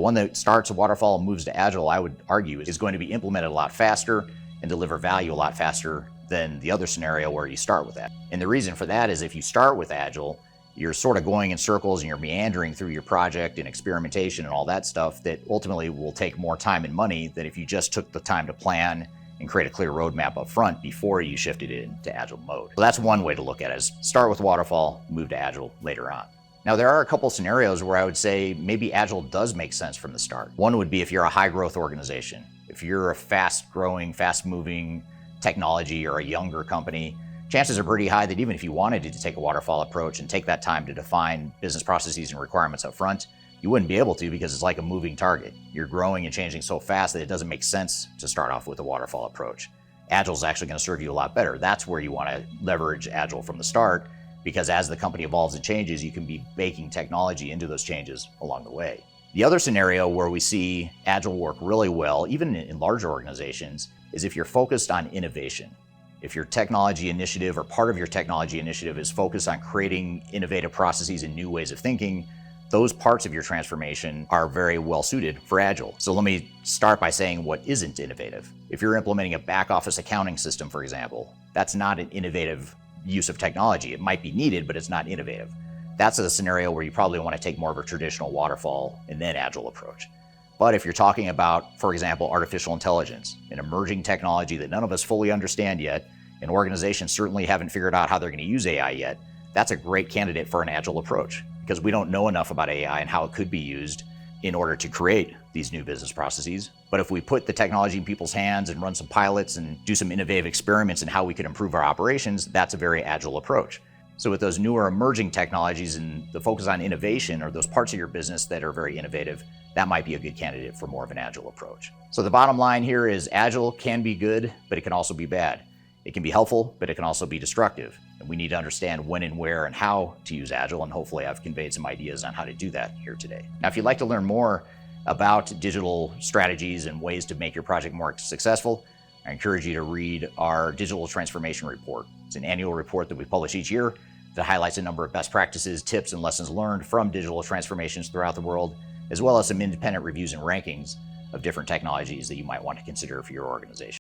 One that starts a waterfall and moves to Agile, I would argue, is going to be implemented a lot faster and deliver value a lot faster than the other scenario where you start with that. And the reason for that is if you start with Agile, you're sort of going in circles and you're meandering through your project and experimentation and all that stuff that ultimately will take more time and money than if you just took the time to plan and create a clear roadmap up front before you shifted it into Agile mode. So that's one way to look at it, is start with Waterfall, move to Agile later on. Now, there are a couple scenarios where I would say maybe Agile does make sense from the start. One would be if you're a high-growth organization. If you're a fast-growing, fast-moving technology or a younger company, chances are pretty high that even if you wanted to take a waterfall approach and take that time to define business processes and requirements up front, you wouldn't be able to because it's like a moving target. You're growing and changing so fast that it doesn't make sense to start off with a waterfall approach. Agile is actually going to serve you a lot better. That's where you want to leverage Agile from the start, because as the company evolves and changes, you can be baking technology into those changes along the way. The other scenario where we see Agile work really well, even in larger organizations, is if you're focused on innovation. If your technology initiative or part of your technology initiative is focused on creating innovative processes and new ways of thinking, those parts of your transformation are very well suited for Agile. So let me start by saying what isn't innovative. If you're implementing a back office accounting system, for example, that's not an innovative use of technology. It might be needed, but it's not innovative. That's a scenario where you probably want to take more of a traditional waterfall and then Agile approach. But if you're talking about, for example, artificial intelligence, an emerging technology that none of us fully understand yet, and organizations certainly haven't figured out how they're going to use AI yet, that's a great candidate for an Agile approach, because we don't know enough about AI and how it could be used in order to create these new business processes. But if we put the technology in people's hands and run some pilots and do some innovative experiments in how we could improve our operations, that's a very Agile approach. So with those newer emerging technologies and the focus on innovation, or those parts of your business that are very innovative, that might be a good candidate for more of an Agile approach. So the bottom line here is Agile can be good, but it can also be bad. It can be helpful, but it can also be destructive. And we need to understand when and where and how to use Agile, and hopefully I've conveyed some ideas on how to do that here today. Now, if you'd like to learn more about digital strategies and ways to make your project more successful, I encourage you to read our Digital Transformation Report. It's an annual report that we publish each year that highlights a number of best practices, tips, and lessons learned from digital transformations throughout the world, as well as some independent reviews and rankings of different technologies that you might want to consider for your organization.